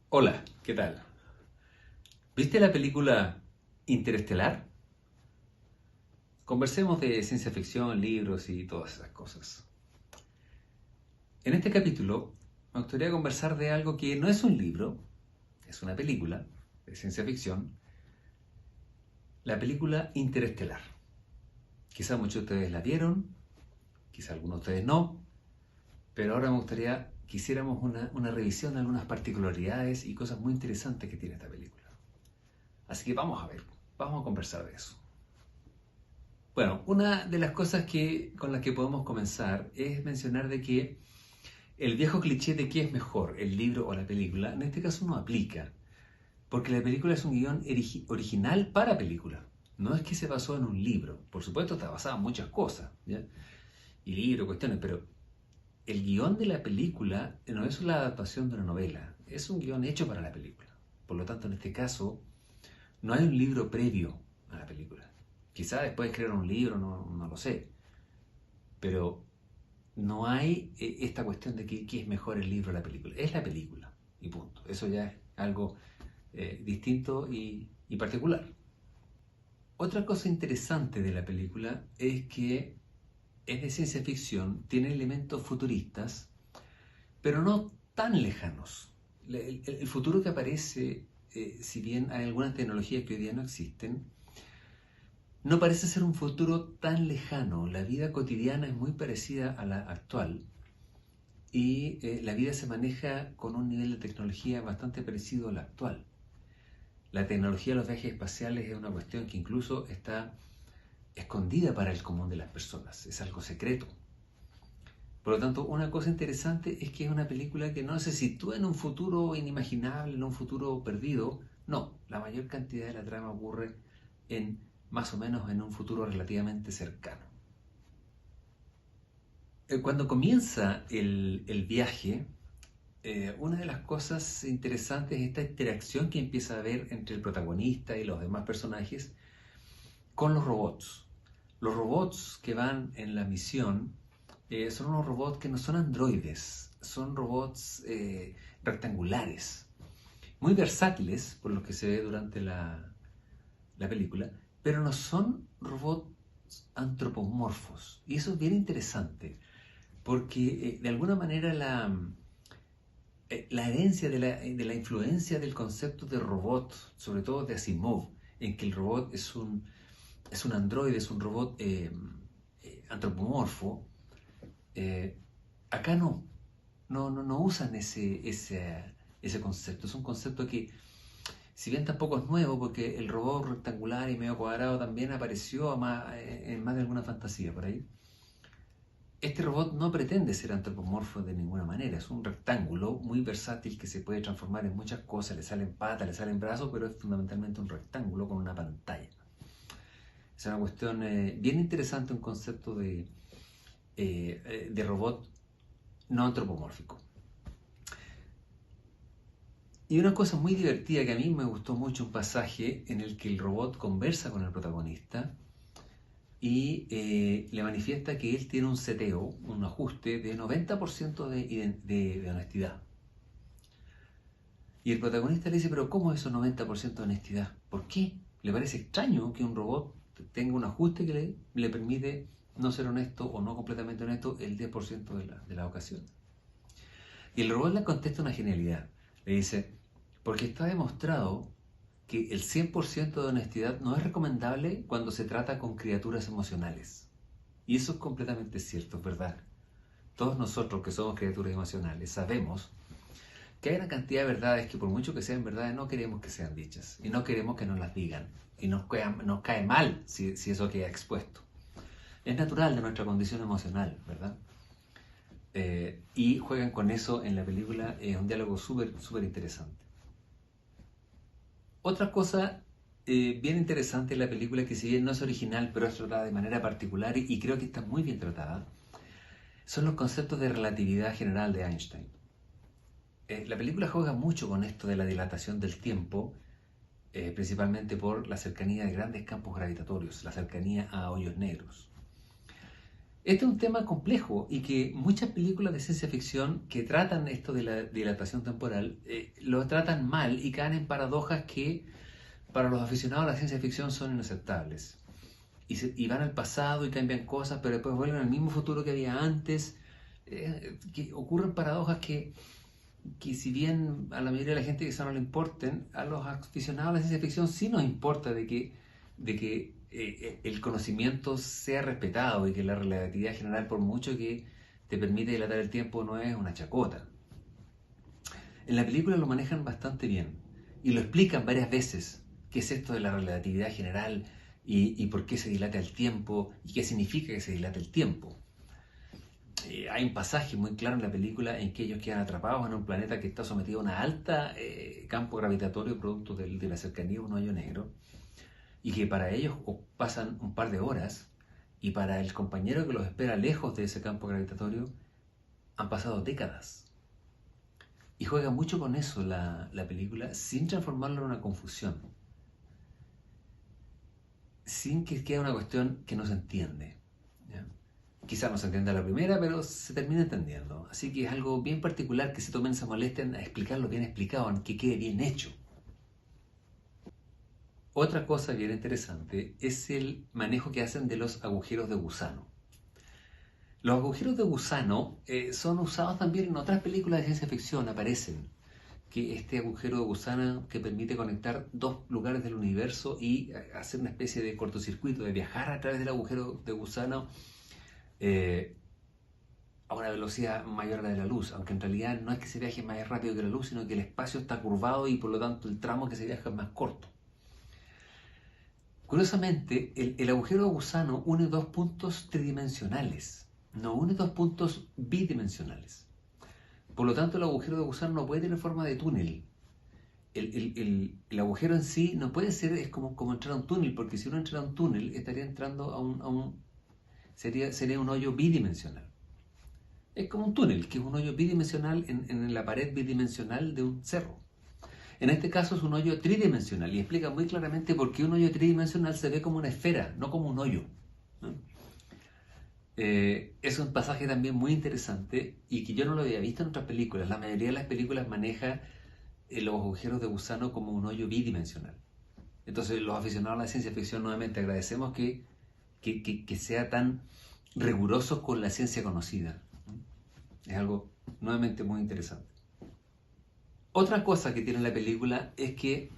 Hola, ¿qué tal? ¿Viste la película Interestelar? Conversemos de ciencia ficción, libros y todas esas cosas. En este capítulo me gustaría conversar de algo que no es un libro, es una película de ciencia ficción, la película Interestelar. Quizás muchos de ustedes la vieron, quizás algunos de ustedes no, pero ahora me gustaría que hiciéramos una revisión de algunas particularidades y cosas muy interesantes que tiene esta película. Así que vamos a ver, vamos a conversar de eso. Bueno, una de las cosas con las que podemos comenzar es mencionar de que el viejo cliché de qué es mejor, el libro o la película, en este caso no aplica, porque la película es un guión original para película. No es que se basó en un libro, por supuesto está basado en muchas cosas, ¿ya? Y libros, cuestiones, pero el guión de la película no es la adaptación de una novela, es un guión hecho para la película. Por lo tanto, en este caso, no hay un libro previo a la película. Quizá después crearon un libro, no lo sé, pero no hay esta cuestión de qué es mejor el libro o la película. Es la película y punto. Eso ya es algo distinto y particular. Otra cosa interesante de la película es que es de ciencia ficción, tiene elementos futuristas, pero no tan lejanos. El futuro que aparece, si bien hay algunas tecnologías que hoy día no existen, no parece ser un futuro tan lejano. La vida cotidiana es muy parecida a la actual y la vida se maneja con un nivel de tecnología bastante parecido al actual. La tecnología de los viajes espaciales es una cuestión que incluso está escondida para el común de las personas, es algo secreto. Por lo tanto, una cosa interesante es que es una película que no se sitúa en un futuro inimaginable, en un futuro perdido. No, la mayor cantidad de la trama ocurre en más o menos en un futuro relativamente cercano. Cuando comienza el viaje, una de las cosas interesantes es esta interacción que empieza a haber entre el protagonista y los demás personajes con los robots. Los robots que van en la misión son unos robots que no son androides, son robots rectangulares, muy versátiles por lo que se ve durante la película, pero no son robots antropomorfos. Y eso es bien interesante, porque de alguna manera la herencia de la influencia del concepto de robot, sobre todo de Asimov, en que el robot es un androide, es un robot antropomorfo, eh, acá no usan ese concepto. Es un concepto que, si bien tampoco es nuevo, porque el robot rectangular y medio cuadrado también apareció en más de alguna fantasía por ahí, este robot no pretende ser antropomorfo de ninguna manera, es un rectángulo muy versátil que se puede transformar en muchas cosas, le salen patas, le salen brazos, pero es fundamentalmente un rectángulo con una pantalla. Es una cuestión bien interesante, un concepto de robot no antropomórfico. Y una cosa muy divertida que a mí me gustó mucho, un pasaje en el que el robot conversa con el protagonista y le manifiesta que él tiene un seteo, un ajuste de 90% de honestidad. Y el protagonista le dice, pero ¿cómo es eso 90% de honestidad? ¿Por qué? Le parece extraño que un robot tenga un ajuste que le permite no ser honesto o no completamente honesto el 10% de la ocasión. Y el robot le contesta una genialidad. Le dice, porque está demostrado que el 100% de honestidad no es recomendable cuando se trata con criaturas emocionales. Y eso es completamente cierto, es verdad. Todos nosotros que somos criaturas emocionales sabemos que hay una cantidad de verdades que por mucho que sean verdades no queremos que sean dichas y no queremos que nos las digan y nos cae mal si eso queda expuesto. Es natural de nuestra condición emocional, ¿verdad? Y juegan con eso en la película, un diálogo súper interesante. Otra cosa bien interesante en la película, que si bien no es original, pero es tratada de manera particular y creo que está muy bien tratada, son los conceptos de relatividad general de Einstein. La película juega mucho con esto de la dilatación del tiempo, principalmente por la cercanía de grandes campos gravitatorios, la cercanía a hoyos negros. Este es un tema complejo y que muchas películas de ciencia ficción que tratan esto de la dilatación temporal lo tratan mal y caen en paradojas que para los aficionados a la ciencia ficción son inaceptables. Y van al pasado y cambian cosas, pero después vuelven al mismo futuro que había antes. Que ocurren paradojas que si bien a la mayoría de la gente quizá no le importen, a los aficionados a la ciencia ficción sí nos importa de que el conocimiento sea respetado y que la relatividad general, por mucho que te permite dilatar el tiempo, no es una chacota. En la película lo manejan bastante bien y lo explican varias veces. ¿Qué es esto de la relatividad general y por qué se dilata el tiempo y qué significa que se dilate el tiempo? Hay un pasaje muy claro en la película en que ellos quedan atrapados en un planeta que está sometido a un alta campo gravitatorio producto de la cercanía de un hoyo negro y que para ellos pasan un par de horas y para el compañero que los espera lejos de ese campo gravitatorio han pasado décadas. Y juega mucho con eso la película sin transformarlo en una confusión, sin que quede una cuestión que no se entiende. ¿Ya? Quizás no se entienda la primera, pero se termina entendiendo. Así que es algo bien particular que se tomen esa molestia en explicarlo bien explicado, en que quede bien hecho. Otra cosa bien interesante es el manejo que hacen de los agujeros de gusano. Los agujeros de gusano son usados también en otras películas de ciencia ficción, aparecen. Que este agujero de gusano que permite conectar dos lugares del universo y hacer una especie de cortocircuito, de viajar a través del agujero de gusano a una velocidad mayor a la de la luz, aunque en realidad no es que se viaje más rápido que la luz, sino que el espacio está curvado y por lo tanto el tramo que se viaja es más corto. Curiosamente, el agujero de gusano une dos puntos tridimensionales, no une dos puntos bidimensionales. Por lo tanto, el agujero de gusano no puede tener forma de túnel. El agujero en sí no puede ser, es como entrar a un túnel, porque si uno entra a un túnel estaría entrando sería un hoyo bidimensional. Es como un túnel, que es un hoyo bidimensional en la pared bidimensional de un cerro. En este caso es un hoyo tridimensional y explica muy claramente por qué un hoyo tridimensional se ve como una esfera, no como un hoyo, ¿no? Es un pasaje también muy interesante y que yo no lo había visto en otras películas. La mayoría de las películas maneja los agujeros de gusano como un hoyo bidimensional. Entonces los aficionados a la ciencia ficción nuevamente agradecemos que sea tan riguroso con la ciencia conocida. Es algo nuevamente muy interesante. Otra cosa que tiene la película es que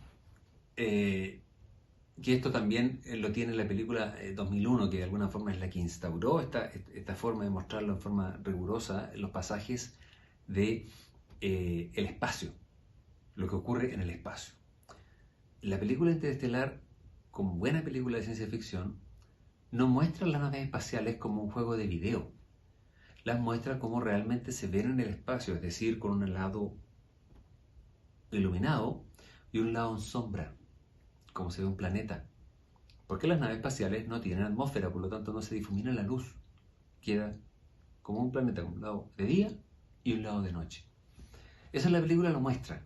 esto también lo tiene la película 2001, que de alguna forma es la que instauró esta forma de mostrarlo en forma rigurosa, los pasajes de el espacio, lo que ocurre en el espacio. La película Interestelar, como buena película de ciencia ficción, no muestra las naves espaciales como un juego de video, las muestra como realmente se ven en el espacio, es decir, con un lado iluminado y un lado en sombra, como se ve un planeta. Porque las naves espaciales no tienen atmósfera, por lo tanto no se difumina la luz. Queda como un planeta con un lado de día y un lado de noche. Eso en la película lo muestra.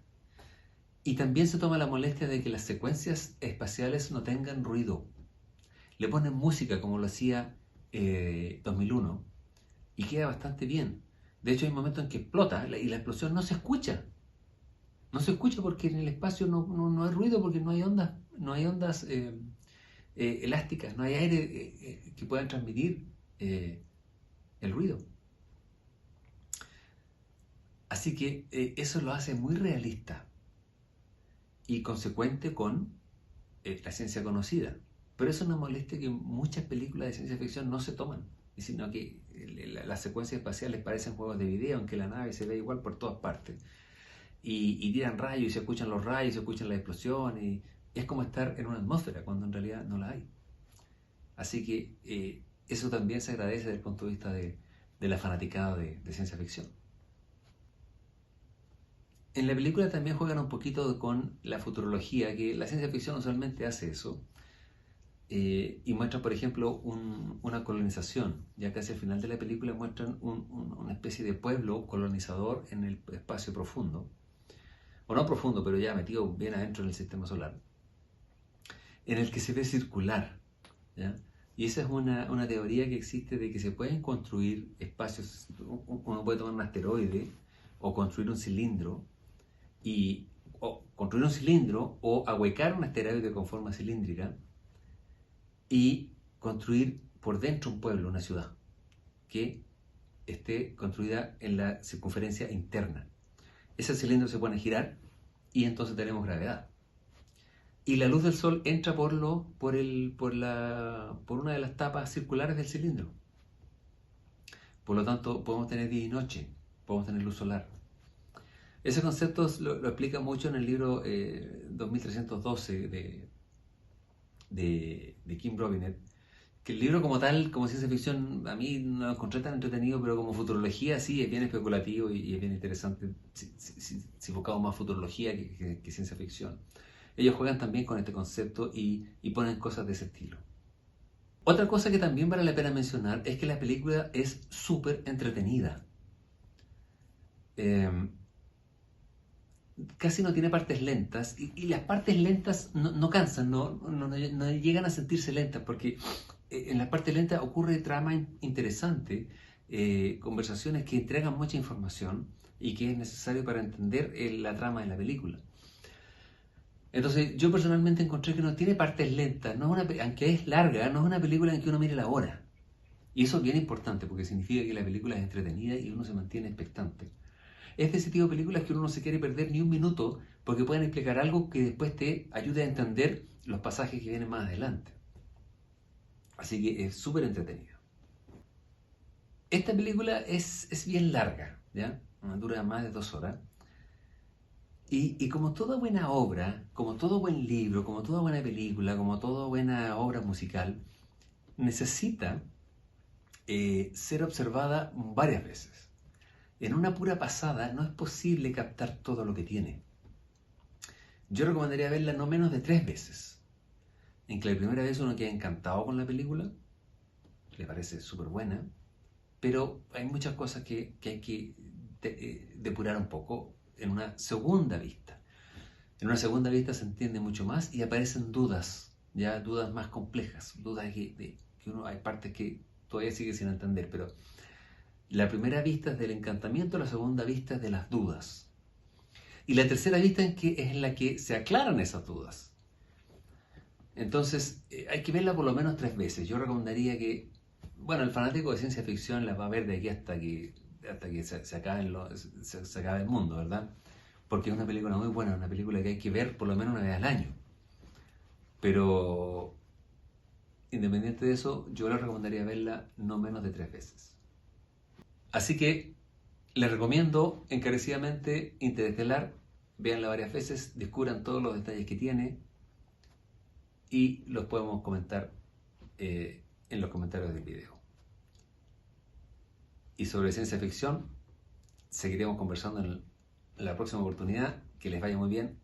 Y también se toma la molestia de que las secuencias espaciales no tengan ruido. Le ponen música como lo hacía 2001 y queda bastante bien. De hecho hay momentos en que explota y la explosión no se escucha. No se escucha porque en el espacio no hay ruido, porque no hay ondas elásticas, no hay aire que puedan transmitir el ruido. Así que eso lo hace muy realista y consecuente con la ciencia conocida. Pero eso no molesta que muchas películas de ciencia ficción no se toman, sino que las secuencias espaciales parecen juegos de video, aunque la nave se ve igual por todas partes. Y tiran rayos y se escuchan los rayos, se escuchan las explosiones. Y es como estar en una atmósfera cuando en realidad no la hay. Así que eso también se agradece desde el punto de vista de la fanaticada de ciencia ficción. En la película también juegan un poquito con la futurología, que la ciencia ficción usualmente hace eso. Y muestran, por ejemplo, una colonización. Ya casi al final de la película muestran una especie de pueblo colonizador en el espacio profundo. O no profundo, pero ya metido bien adentro en el sistema solar. En el que se ve circular, ¿ya? Y esa es una teoría que existe de que se pueden construir espacios, uno puede tomar un asteroide o construir un cilindro, o construir un cilindro o ahuecar un asteroide con forma cilíndrica y construir por dentro un pueblo, una ciudad, que esté construida en la circunferencia interna. Ese cilindro se pone a girar y entonces tenemos gravedad. Y la luz del sol entra por una de las tapas circulares del cilindro. Por lo tanto, podemos tener día y noche, podemos tener luz solar. Ese concepto lo explica mucho en el libro 2312 de Kim Robinett, que el libro como tal, como ciencia ficción, a mí no lo encontré tan entretenido, pero como futurología sí, es bien especulativo y es bien interesante, si buscamos más futurología que ciencia ficción. Ellos juegan también con este concepto y ponen cosas de ese estilo. Otra cosa que también vale la pena mencionar es que la película es súper entretenida. Casi no tiene partes lentas y las partes lentas no cansan, no llegan a sentirse lentas porque en las partes lentas ocurre trama interesante, conversaciones que entregan mucha información y que es necesario para entender la trama de la película. Entonces yo personalmente encontré que no tiene partes lentas, aunque es larga, no es una película en que uno mire la hora. Y eso es bien importante porque significa que la película es entretenida y uno se mantiene expectante. Es de ese tipo de películas que uno no se quiere perder ni un minuto porque pueden explicar algo que después te ayude a entender los pasajes que vienen más adelante. Así que es súper entretenido. Esta película es bien larga, ¿ya? Dura más de 2 horas. Y como toda buena obra, como todo buen libro, como toda buena película, como toda buena obra musical, necesita ser observada varias veces. En una pura pasada no es posible captar todo lo que tiene. Yo recomendaría verla no menos de 3 veces. En que la primera vez uno queda encantado con la película, le parece súper buena, pero hay muchas cosas que hay que depurar un poco en una segunda vista. En una segunda vista se entiende mucho más y aparecen dudas, ya dudas más complejas, dudas que hay partes que todavía sigue sin entender, pero la primera vista es del encantamiento, la segunda vista es de las dudas. Y la tercera vista es en la que se aclaran esas dudas. Entonces, hay que verla por lo menos 3 veces. Yo recomendaría que, bueno, el fanático de ciencia ficción la va a ver de aquí hasta que se acabe el mundo, ¿verdad? Porque es una película muy buena, una película que hay que ver por lo menos una vez al año. Pero, independiente de eso, yo les recomendaría verla no menos de 3 veces. Así que, les recomiendo encarecidamente Interestelar, véanla varias veces, descubran todos los detalles que tiene y los podemos comentar en los comentarios del video. Y sobre ciencia ficción, seguiremos conversando en la próxima oportunidad. Que les vaya muy bien.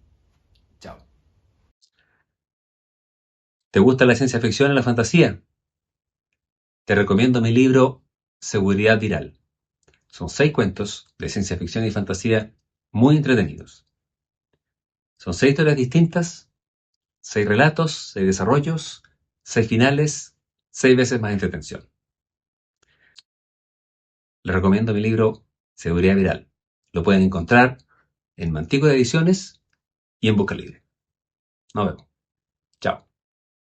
Chao. ¿Te gusta la ciencia ficción y la fantasía? Te recomiendo mi libro Seguridad Viral. Son 6 cuentos de ciencia ficción y fantasía muy entretenidos. Son 6 historias distintas, 6 relatos, 6 desarrollos, 6 finales, 6 veces más entretención. Les recomiendo mi libro Seguridad Viral. Lo pueden encontrar en Mantico de Ediciones y en Boca Libre. Nos vemos. Chao.